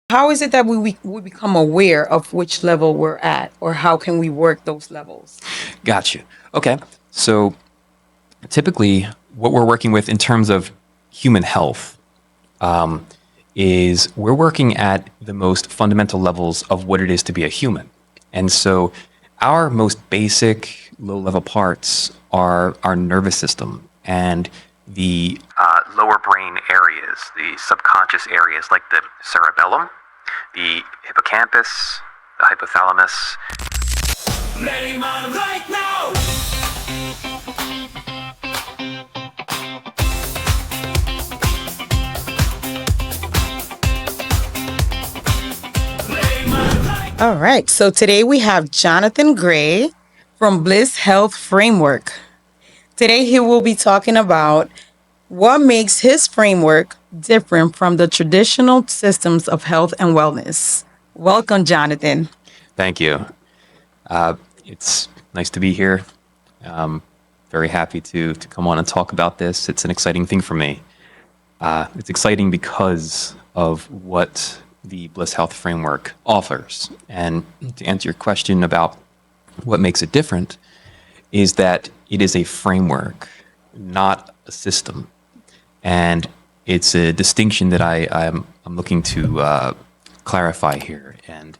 How is it that we become aware of which level we're at, or how can we work those levels? Got you. Okay. So typically, what we're working with in terms of human health is we're working at the most fundamental levels of what it is to be a human. And so our most basic low level parts are our nervous system and the lower brain areas, the subconscious areas like the cerebellum, the hippocampus, the hypothalamus. Let him on right now! All right. So today we have Jonathon Grey from BLISS Health Framework. Today he will be talking about what makes his framework different from the traditional systems of health and wellness. Welcome, Jonathon. Thank you. It's nice to be here. Very happy to come on and talk about this. It's an exciting thing for me. It's exciting because of what the Bliss Health Framework offers. And to answer your question about what makes it different is that it is a framework, not a system. And it's a distinction that I'm looking to clarify here. And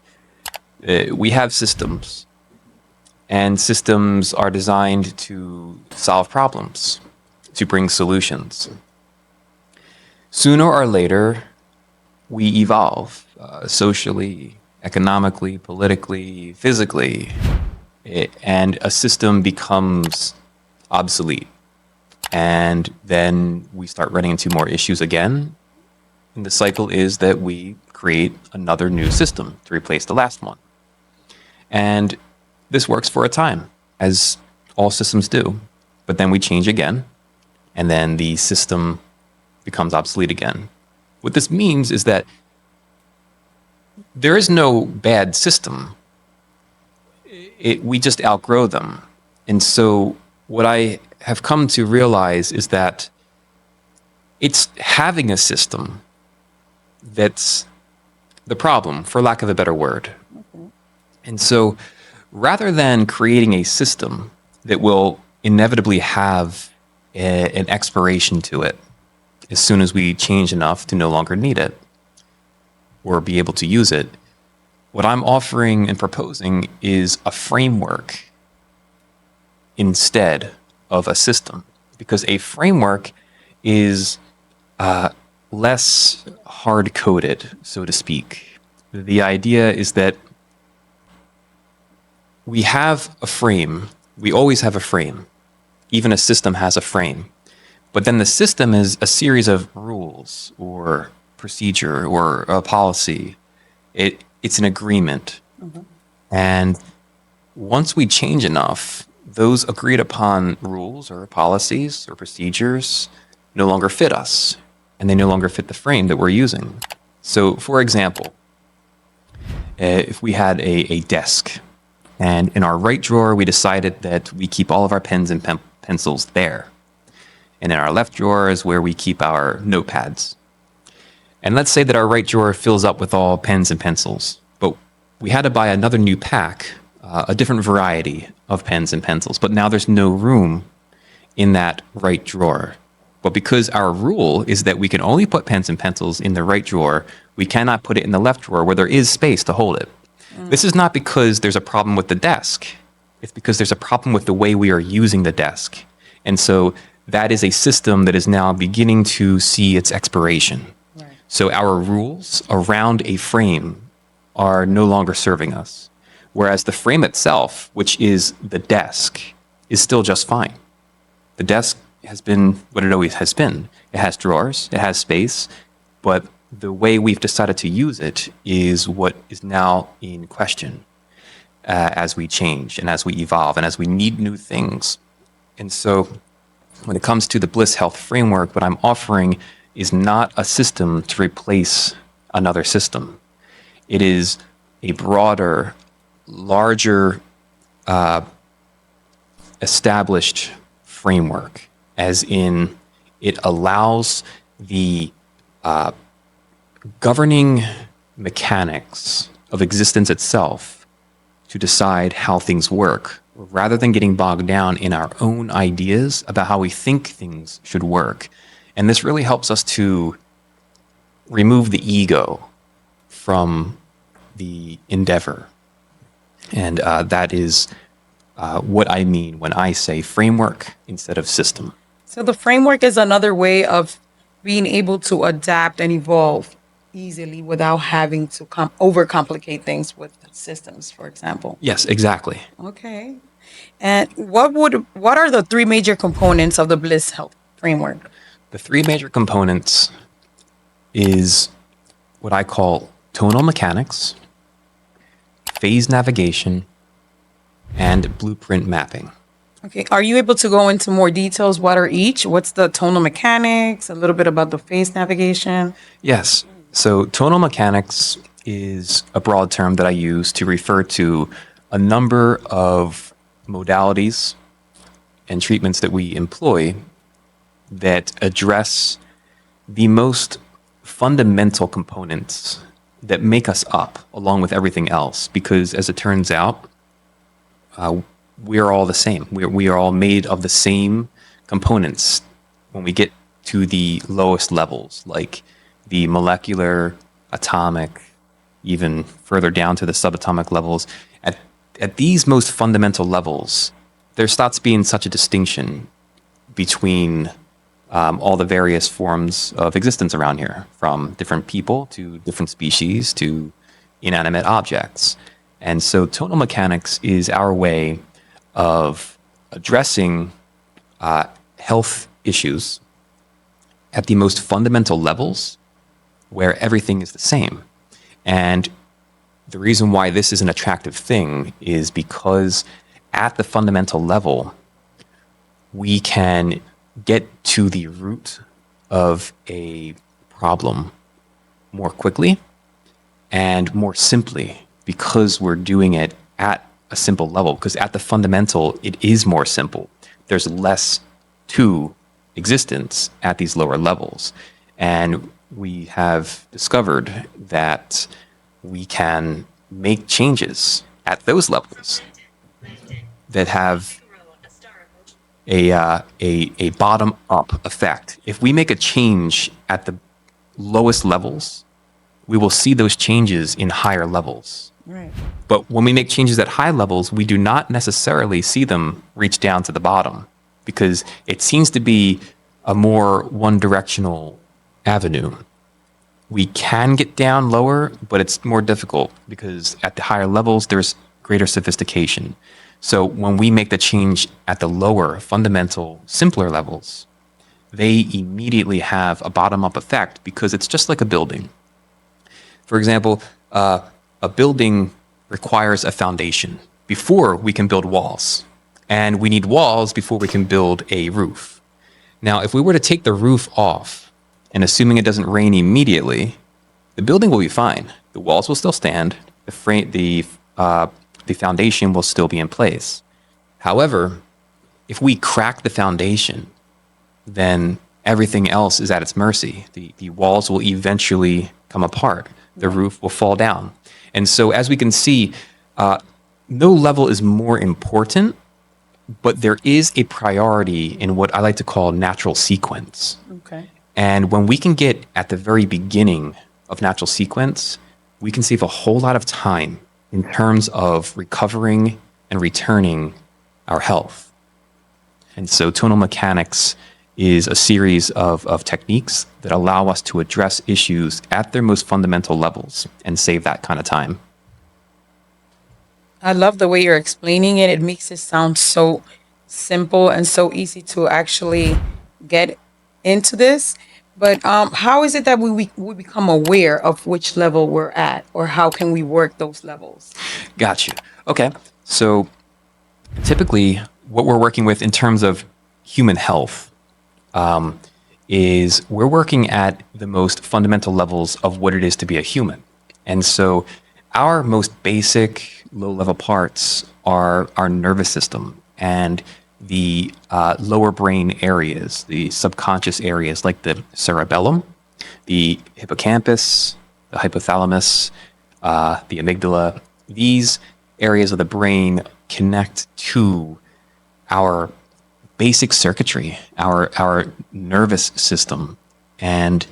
we have systems, and systems are designed to solve problems, to bring solutions. Sooner or later, we evolve socially, economically, politically, physically, and a system becomes obsolete. And then we start running into more issues again. And the cycle is that we create another new system to replace the last one. And this works for a time, as all systems do. But then we change again, and then the system becomes obsolete again. What this means is that there is no bad system. We just outgrow them. And so what I have come to realize is that it's having a system that's the problem, for lack of a better word. And so rather than creating a system that will inevitably have an expiration to it as soon as we change enough to no longer need it or be able to use it, what I'm offering and proposing is a framework instead of a system, because a framework is less hard-coded, so to speak. The idea is that we have a frame. We always have a frame. Even a system has a frame. But then the system is a series of rules or procedure or a policy. It's an agreement. Mm-hmm. And once we change enough, those agreed upon rules or policies or procedures no longer fit us, and they no longer fit the frame that we're using. So, for example, if we had a desk, and in our right drawer, we decided that we keep all of our pens and pencils there. And in our left drawer is where we keep our notepads. And let's say that our right drawer fills up with all pens and pencils, but we had to buy another new pack, a different variety of pens and pencils, but now there's no room in that right drawer. But because our rule is that we can only put pens and pencils in the right drawer, we cannot put it in the left drawer where there is space to hold it. This is not because there's a problem with the desk. It's because there's a problem with the way we are using the desk. And so that is a system that is now beginning to see its expiration. Right. So our rules around a frame are no longer serving us. Whereas the frame itself, which is the desk, is still just fine. The desk has been what it always has been. It has drawers, it has space, but the way we've decided to use it is what is now in question as we change and as we evolve and as we need new things. And so when it comes to the Bliss Health Framework, what I'm offering is not a system to replace another system. It is a broader, larger, established framework, as in it allows the governing mechanics of existence itself to decide how things work, rather than getting bogged down in our own ideas about how we think things should work. And this really helps us to remove the ego from the endeavor. And that is what I mean when I say framework instead of system. So the framework is another way of being able to adapt and evolve easily without having to overcomplicate things with systems, for example. Yes, exactly. Okay. And what are the three major components of the Bliss Health framework? The three major components is what I call tonal mechanics, phase navigation, and blueprint mapping. Okay. Are you able to go into more details? What are each? What's the tonal mechanics? A little bit about the phase navigation? Yes. So tonal mechanics is a broad term that I use to refer to a number of modalities and treatments that we employ that address the most fundamental components that make us up, along with everything else. Because as it turns out, we are all the same. We are all made of the same components when we get to the lowest levels, like the molecular, atomic, even further down to the subatomic levels. At these most fundamental levels, there starts being such a distinction between all the various forms of existence around here, from different people to different species to inanimate objects. And so tonal mechanics is our way of addressing health issues at the most fundamental levels where everything is the same. And the reason why this is an attractive thing is because at the fundamental level, we can get to the root of a problem more quickly and more simply, because we're doing it at a simple level. Because at the fundamental, it is more simple. There's less to existence at these lower levels. And we have discovered that we can make changes at those levels that have a bottom-up effect. If we make a change at the lowest levels, we will see those changes in higher levels. Right. But when we make changes at high levels, we do not necessarily see them reach down to the bottom, because it seems to be a more one-directional avenue. We can get down lower, but it's more difficult because at the higher levels, there's greater sophistication. So when we make the change at the lower, fundamental, simpler levels, they immediately have a bottom-up effect, because it's just like a building. For example, a building requires a foundation before we can build walls. And we need walls before we can build a roof. Now, if we were to take the roof off, and assuming it doesn't rain immediately, the building will be fine. The walls will still stand. The foundation will still be in place. However, if we crack the foundation, then everything else is at its mercy. The walls will eventually come apart. The roof will fall down. And so, as we can see, no level is more important, but there is a priority in what I like to call natural sequence. Okay. And when we can get at the very beginning of natural sequence, we can save a whole lot of time in terms of recovering and returning our health. And so tonal mechanics is a series of techniques that allow us to address issues at their most fundamental levels and save that kind of time. I love the way you're explaining it. It makes it sound so simple and so easy to actually get into this. But how is it that we become aware of which level we're at, or how can we work those levels? Got you. Okay. So typically, what we're working with in terms of human health is we're working at the most fundamental levels of what it is to be a human. And so our most basic low-level parts are our nervous system and the lower brain areas, the subconscious areas like the cerebellum, the hippocampus, the hypothalamus, the amygdala. These areas of the brain connect to our basic circuitry, our nervous system. And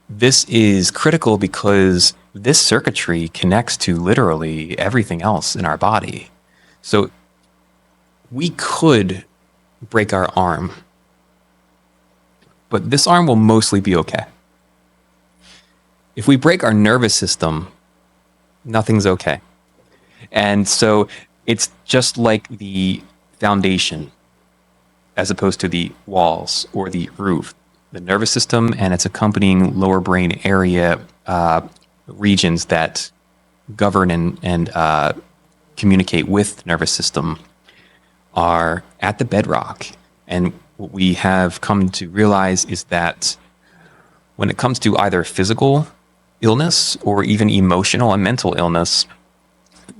this is critical because this circuitry connects to literally everything else in our body. So we could break our arm, but this arm will mostly be okay. If we break our nervous system, nothing's okay. And so it's just like the foundation as opposed to the walls or the roof. The nervous system and its accompanying lower brain area regions that govern and communicate with the nervous system are at the bedrock. And what we have come to realize is that when it comes to either physical illness or even emotional and mental illness,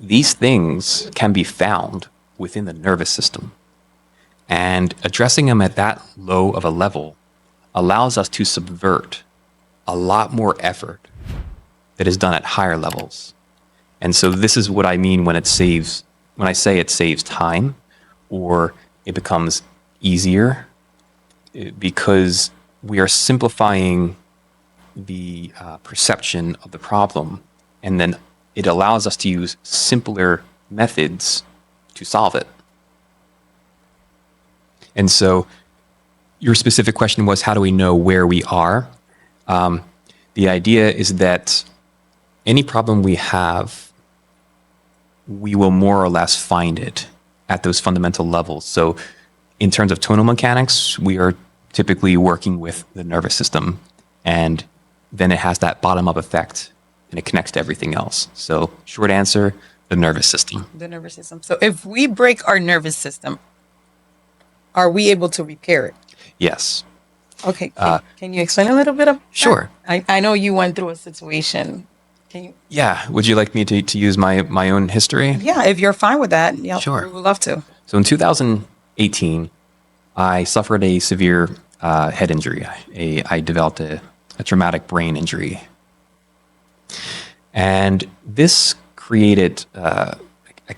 these things can be found within the nervous system. And addressing them at that low of a level allows us to subvert a lot more effort that is done at higher levels. And so this is what I mean when I say it saves time or it becomes easier, because we are simplifying the perception of the problem, and then it allows us to use simpler methods to solve it. And so your specific question was, how do we know where we are? The idea is that any problem we have, we will more or less find it at those fundamental levels. So in terms of tonal mechanics, we are typically working with the nervous system, and then it has that bottom-up effect, and it connects to everything else. So short answer, the nervous system. The nervous system. So if we break our nervous system, are we able to repair it? Yes. Okay. Can you explain a little bit of that? Sure. I know you went through a situation. Can you? Yeah. Would you like me to use my own history? Yeah, if you're fine with that. Yeah, Sure. we would love to. So in 2018, I suffered a severe head injury. I developed a traumatic brain injury. And this created a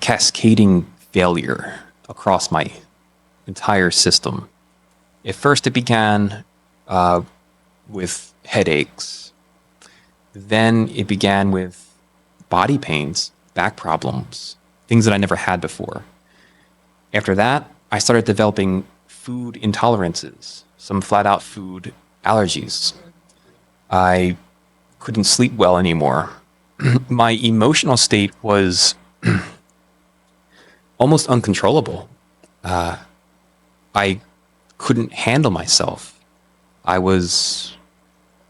cascading failure across my entire system. At first, it began with headaches. Then it began with body pains, back problems, things that I never had before. After that, I started developing food intolerances, some flat-out food allergies. I couldn't sleep well anymore. My emotional state was almost uncontrollable. I couldn't handle myself. I was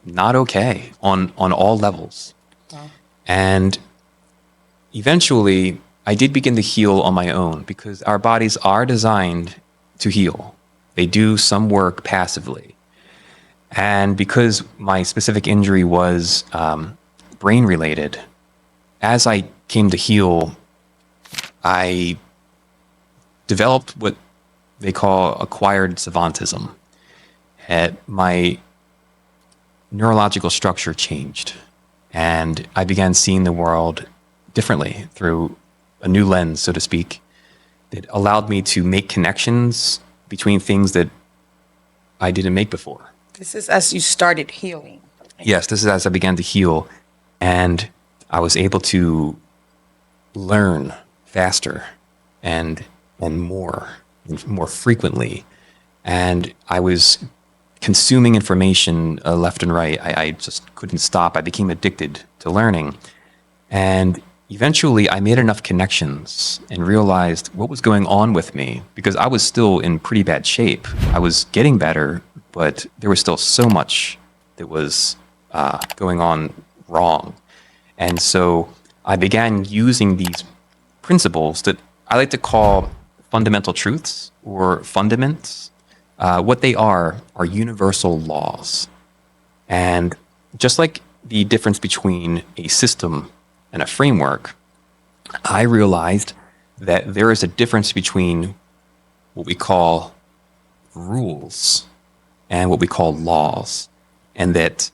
not okay on all levels. Wow. And eventually, I did begin to heal on my own, because our bodies are designed to heal. They do some work passively. And because my specific injury was brain related, as I came to heal, I developed what they call acquired savantism. My neurological structure changed, and I began seeing the world differently through a new lens, so to speak, that allowed me to make connections between things that I didn't make before. This is as you started healing. Yes, this is as I began to heal, and I was able to learn faster and more frequently, and I was consuming information left and right. I just couldn't stop. I became addicted to learning, and eventually I made enough connections and realized what was going on with me, because I was still in pretty bad shape. I was getting better, but there was still so much that was going on wrong. And so I began using these principles that I like to call fundamental truths or fundaments. What they are universal laws. And just like the difference between a system and a framework, I realized that there is a difference between what we call rules and what we call laws. And that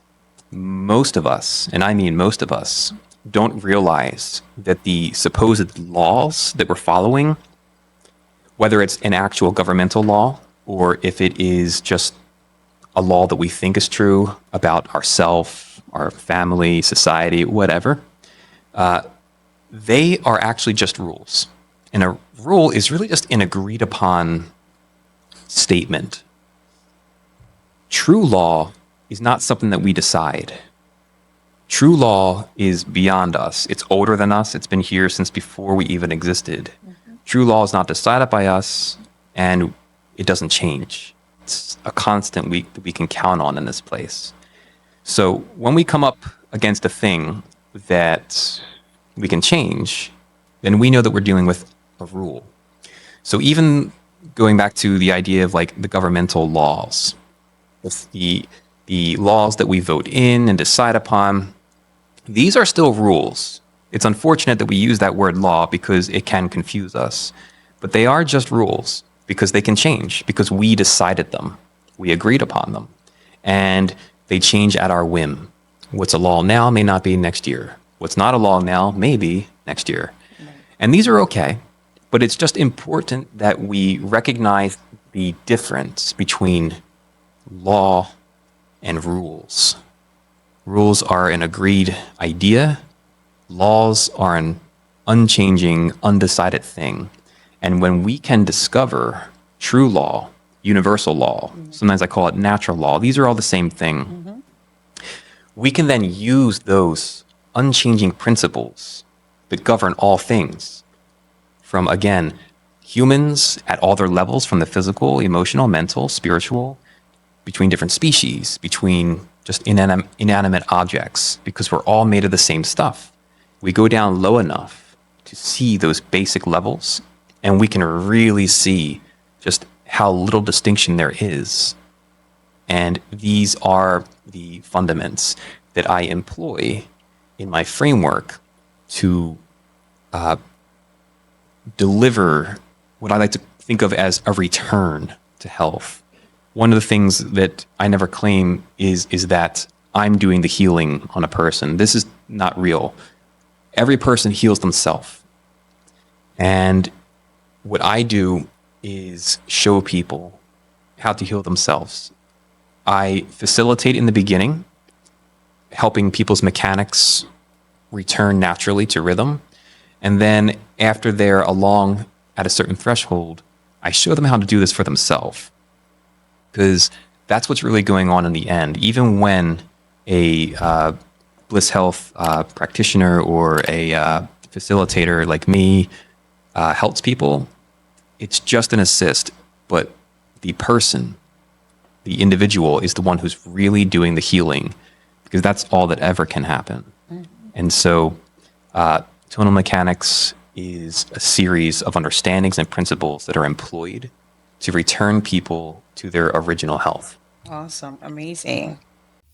most of us, and I mean most of us, don't realize that the supposed laws that we're following, whether it's an actual governmental law or if it is just a law that we think is true about ourselves, our family, society, whatever, they are actually just rules. And a rule is really just an agreed upon statement. True law is not something that we decide. True law is beyond us. It's older than us. It's been here since before we even existed. True law is not decided by us, and it doesn't change. It's a constant that we can count on in this place. So when we come up against a thing that we can change, then we know that we're dealing with a rule. So even going back to the idea of like the governmental laws, the laws that we vote in and decide upon, these are still rules. It's unfortunate that we use that word law because it can confuse us, but they are just rules because they can change because we decided them. We agreed upon them, and they change at our whim. What's a law now may not be next year. What's not a law now may be next year. And these are okay, but it's just important that we recognize the difference between law and rules. Rules are an agreed idea. Laws are an unchanging, undecided thing. And when we can discover true law, universal law, sometimes I call it natural law, these are all the same thing. We can then use those unchanging principles that govern all things from, again, humans at all their levels, from the physical, emotional, mental, spiritual, between different species, between just inanimate objects, because we're all made of the same stuff. We go down low enough to see those basic levels, and we can really see just how little distinction there is. And these are the fundaments that I employ in my framework to deliver what I like to think of as a return to health. One of the things that I never claim is that I'm doing the healing on a person. This is not real. Every person heals themselves. And what I do is show people how to heal themselves. I facilitate in the beginning, helping people's mechanics return naturally to rhythm. And then after they're along at a certain threshold, I show them how to do this for themselves. Because that's what's really going on in the end. Even when a Bliss Health practitioner or a facilitator like me helps people, it's just an assist. But the person, the individual, is the one who's really doing the healing, because that's all that ever can happen. And so tonal mechanics is a series of understandings and principles that are employed to return people to their original health. Awesome. Amazing.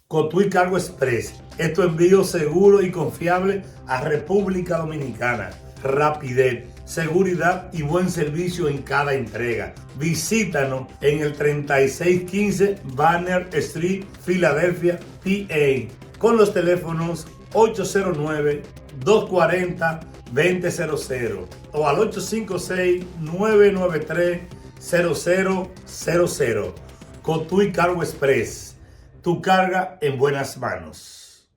Con tu y Cargo Express es tu envío seguro y confiable a República Dominicana. Rapidez, seguridad y buen servicio en cada entrega. Visítanos en el 3615 Banner Street, Filadelfia, PA, con los teléfonos 809-240-2000 o al 856-993-0000. Con tu y Cargo Express, tu carga en buenas manos.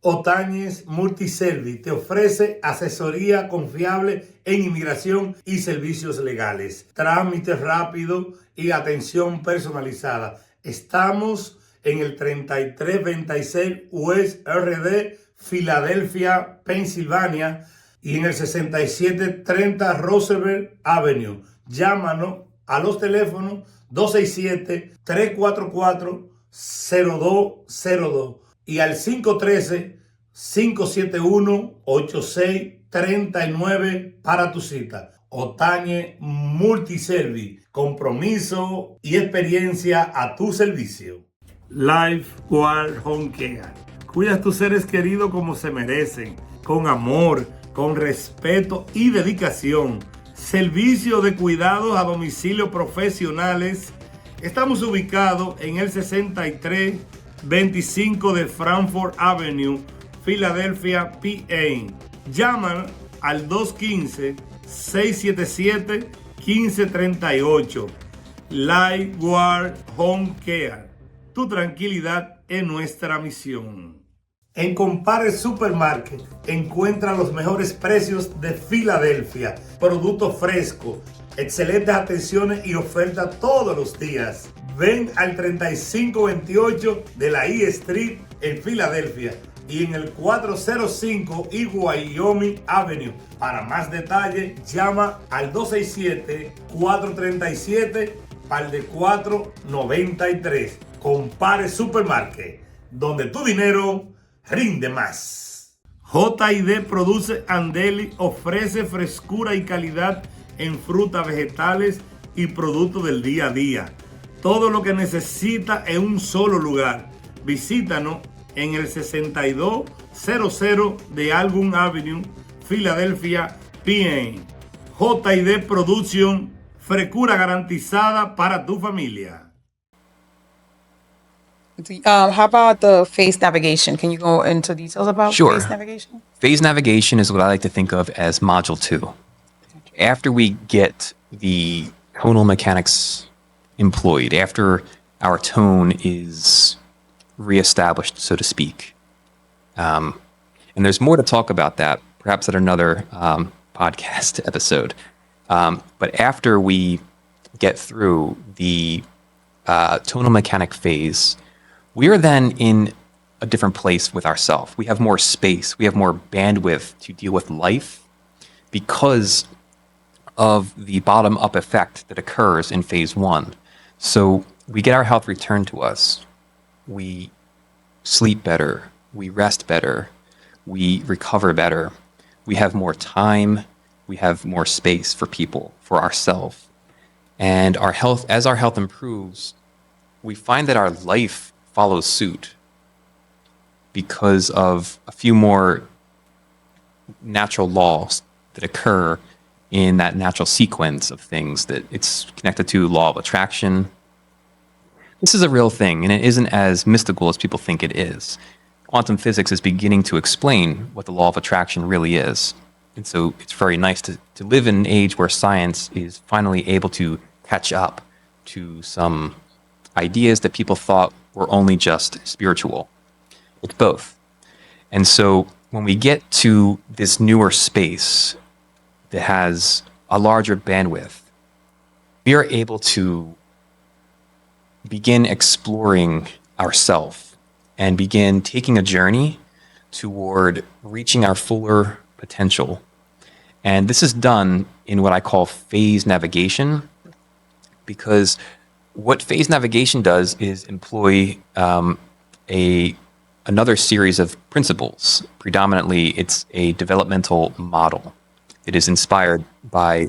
Otañez Multiservice te ofrece asesoría confiable en inmigración y servicios legales, trámites rápidos y atención personalizada. Estamos en el 3326 West RD, Filadelfia, Pensilvania, y en el 6730 Roosevelt Avenue. Llámanos a los teléfonos 267-344-0202 y al 513-571-8639 para tu cita. Otañez Multiservice, compromiso y experiencia a tu servicio. Life World Home Care. Cuida a tus seres queridos como se merecen, con amor, con respeto y dedicación. Servicio de cuidados a domicilio profesionales. Estamos ubicados en el 63 25 de Frankfort Avenue, Filadelfia, PA. Llaman al 215-677-1538. Lightward Home Care. Tu tranquilidad es nuestra misión. En Compare Supermarket encuentra los mejores precios de Filadelfia, productos frescos, excelentes atenciones y ofertas todos los días. Ven al 3528 de la E Street en Filadelfia y en el 405 East Wyoming Avenue. Para más detalles, llama al 267-437-493. Compare Supermarket, donde tu dinero rinde más. J&D Produce and Deli ofrece frescura y calidad en frutas, vegetales y productos del día a día. Todo lo que necesita en un solo lugar. Visítanos en el 6200 de Album Avenue, Filadelfia, PA. J&D Production, frescura garantizada para tu familia. How about the phase navigation? Can you go into details about Sure. phase navigation? Phase navigation is what I like to think of as Module 2. After we get the tonal mechanics employed, after our tone is reestablished, so to speak, and there's more to talk about that, perhaps at another podcast episode. But after we get through the tonal mechanic phase, we are then in a different place with ourselves. We have more space. We have more bandwidth to deal with life because of the bottom-up effect that occurs in phase 1. So we get our health returned to us. We sleep better. We rest better. We recover better. We have more time. We have more space for people, for ourselves. And our health, as our health improves, we find that our life follows suit because of a few more natural laws that occur in that natural sequence of things that it's connected to law of attraction. This is a real thing, and it isn't as mystical as people think it is. Quantum physics is beginning to explain what the law of attraction really is. And so it's very nice to live in an age where science is finally able to catch up to some ideas that people thought were only just spiritual. It's both. And so when we get to this newer space that has a larger bandwidth, we are able to begin exploring ourselves and begin taking a journey toward reaching our fuller potential. And this is done in what I call phase navigation, because what phase navigation does is employ another series of principles. Predominantly, it's a developmental model. It is inspired by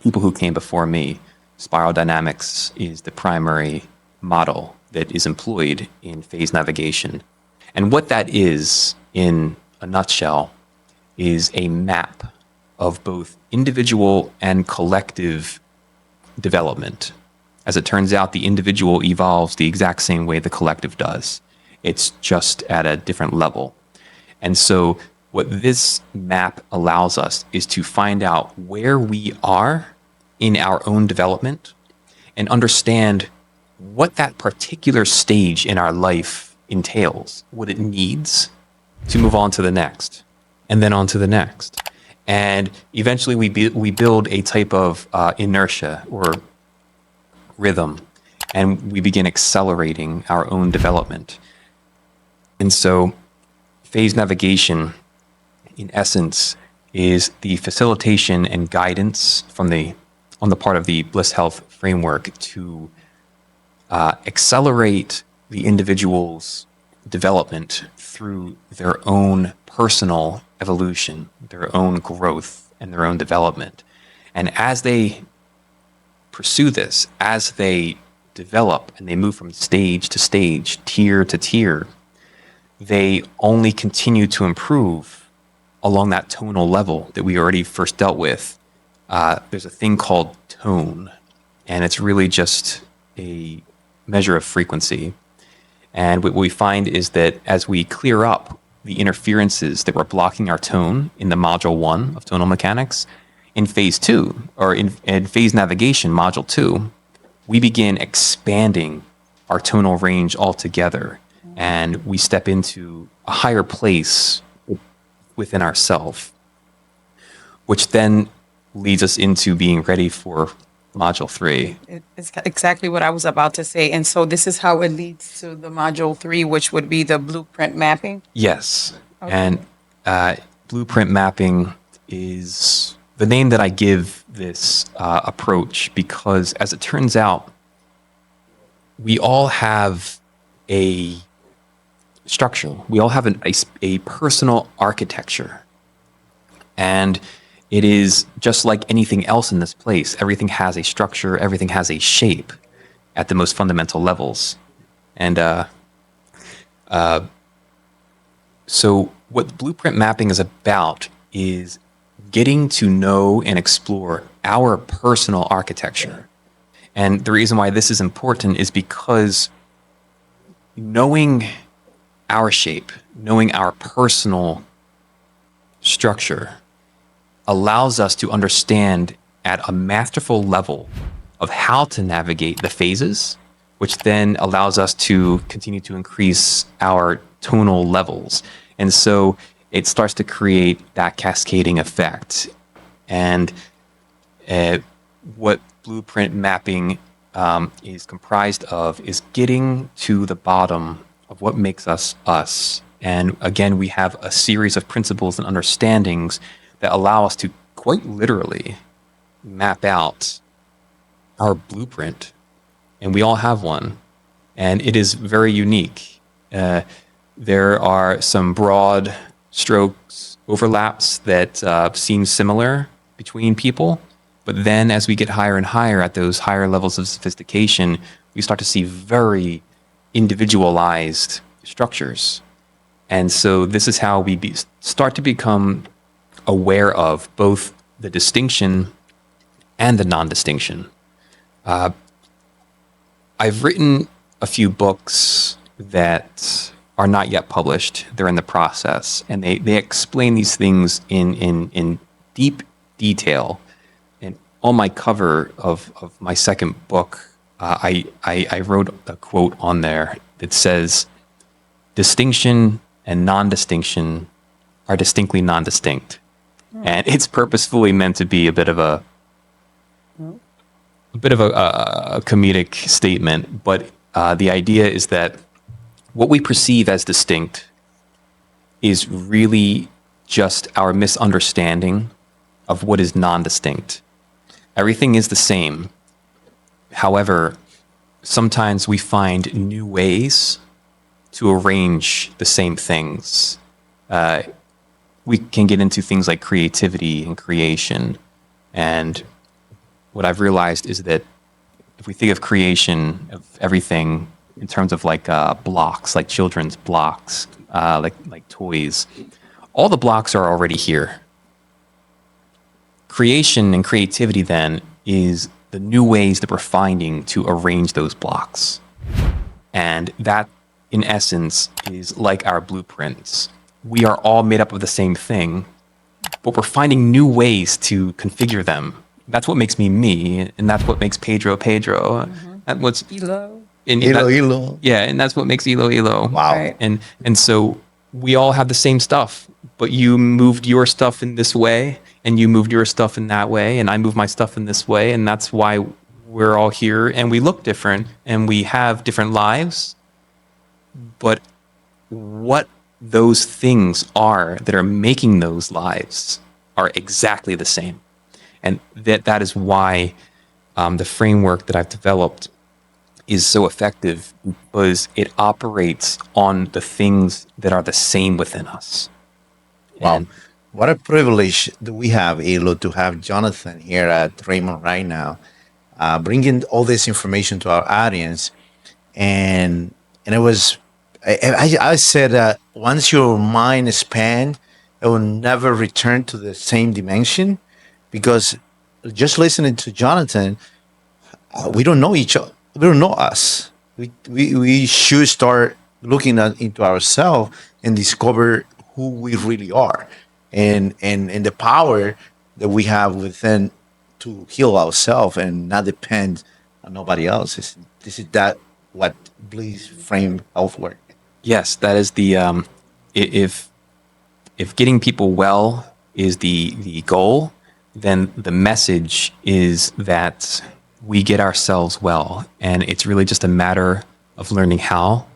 people who came before me. Spiral dynamics is the primary model that is employed in phase navigation. And what that is, in a nutshell, is a map of both individual and collective development. As it turns out, the individual evolves the exact same way the collective does. It's just at a different level. And so what this map allows us is to find out where we are in our own development and understand what that particular stage in our life entails, what it needs to move on to the next, and then on to the next. And eventually we build a type of inertia or rhythm, and we begin accelerating our own development. And so phase navigation, in essence, is the facilitation and guidance on the part of the BLISS Health framework to accelerate the individual's development through their own personal evolution, their own growth, and their own development. And as they pursue this, as they develop and they move from stage to stage, tier to tier, they only continue to improve along that tonal level that we already first dealt with. There's a thing called tone, and it's really just a measure of frequency. And what we find is that as we clear up the interferences that were blocking our tone in the module 1 of tonal mechanics, in phase 2, or in phase navigation, module 2, we begin expanding our tonal range altogether, and we step into a higher place within ourself, which then leads us into being ready for module 3. It's exactly what I was about to say. And so this is how it leads to the module 3, which would be the blueprint mapping. Yes. Okay. And blueprint mapping is the name that I give this approach because, as it turns out, we all have a structure. We all have a personal architecture. And it is just like anything else in this place. Everything has a structure. Everything has a shape at the most fundamental levels. And so what blueprint mapping is about is getting to know and explore our personal architecture. And the reason why this is important is because knowing our shape, knowing our personal structure, allows us to understand at a masterful level of how to navigate the phases, which then allows us to continue to increase our tonal levels. And so it starts to create that cascading effect. And what blueprint mapping is comprised of is getting to the bottom of what makes us us. And again, we have a series of principles and understandings that allow us to quite literally map out our blueprint. And we all have one. And it is very unique. There are some broad strokes, overlaps that seem similar between people. But then as we get higher and higher at those higher levels of sophistication, we start to see very individualized structures. And so this is how we start to become aware of both the distinction and the non-distinction. I've written a few books that are not yet published. They're in the process, and they explain these things in deep detail. And on my cover of my second book, I wrote a quote on there that says, "Distinction and non-distinction are distinctly non-distinct." And it's purposefully meant to be a bit of a comedic statement, but the idea is that what we perceive as distinct is really just our misunderstanding of what is non-distinct. Everything is the same. However, sometimes we find new ways to arrange the same things. We can get into things like creativity and creation. And what I've realized is that if we think of creation, of everything in terms of like blocks, like children's blocks, like toys, all the blocks are already here. Creation and creativity then is the new ways that we're finding to arrange those blocks. And that, in essence, is like our blueprints. We are all made up of the same thing, but we're finding new ways to configure them. That's what makes me me, and that's what makes Pedro Pedro. Mm-hmm. That's what's Elo. Elo. Yeah, and that's what makes Elo Elo. Wow. Right. And so we all have the same stuff, but you moved your stuff in this way, and you moved your stuff in that way, and I moved my stuff in this way, and that's why we're all here, and we look different, and we have different lives. But what those things are that are making those lives are exactly the same. And that is why the framework that I've developed is so effective, because it operates on the things that are the same within us. Wow. And What a privilege that we have, Elo, to have Jonathan here at Raymond right now, bringing all this information to our audience. And it was, I said that once your mind expands, it will never return to the same dimension, because just listening to Jonathan, we don't know each other. We don't know us. We should start looking into ourselves and discover who we really are, and the power that we have within to heal ourselves and not depend on nobody else. This is that what Bliss frame health work. Yes, that is the if getting people well is the goal, then the message is that we get ourselves well, and it's really just a matter of learning how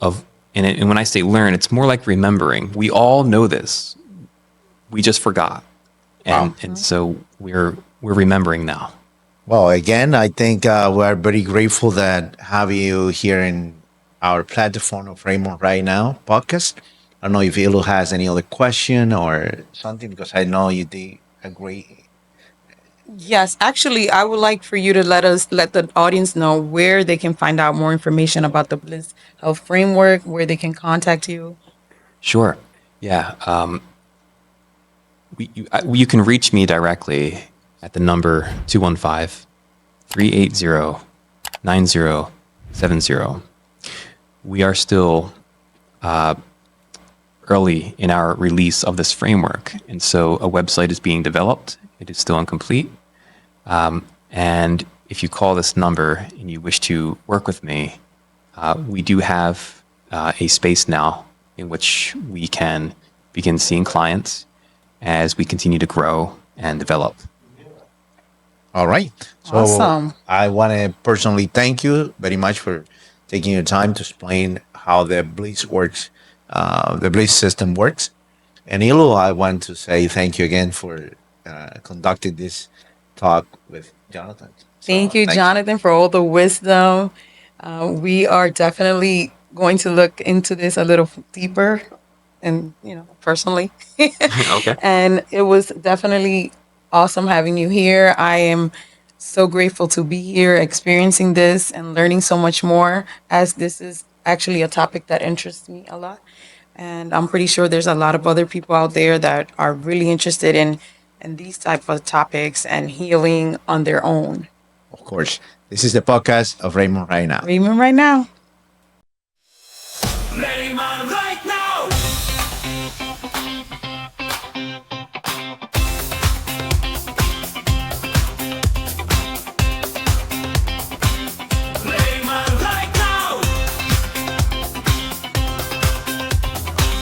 of and when I say learn, it's more like remembering. We all know this. We just forgot. Wow. And so we're remembering now. Well, again, I think we are very grateful that have you here in our platform of Raymond right now podcast. I don't know if Ilu has any other question or something because I know you did a great. Yes, actually, I would like for you to let the audience know where they can find out more information about the Bliss Health Framework, where they can contact you. Sure. Yeah. You can reach me directly at the number 215-380-9070. We are still early in our release of this framework, and so a website is being developed. It is still incomplete. And if you call this number and you wish to work with me, we do have a space now in which we can begin seeing clients as we continue to grow and develop. All right. So Awesome. I want to personally thank you very much for taking your time to explain how the Bliss works, the Bliss system works. And Ilu, I want to say thank you again for conducting this talk with Jonathan. Thank So you, thanks. Jonathan, for all the wisdom. We are definitely going to look into this a little deeper and, personally. Okay. And it was definitely awesome having you here. I am so grateful to be here experiencing this and learning so much more, as this is actually a topic that interests me a lot. And I'm pretty sure there's a lot of other people out there that are really interested in these type of topics and healing on their own. Of course, this is the podcast of Raymond right now. Raymond right now.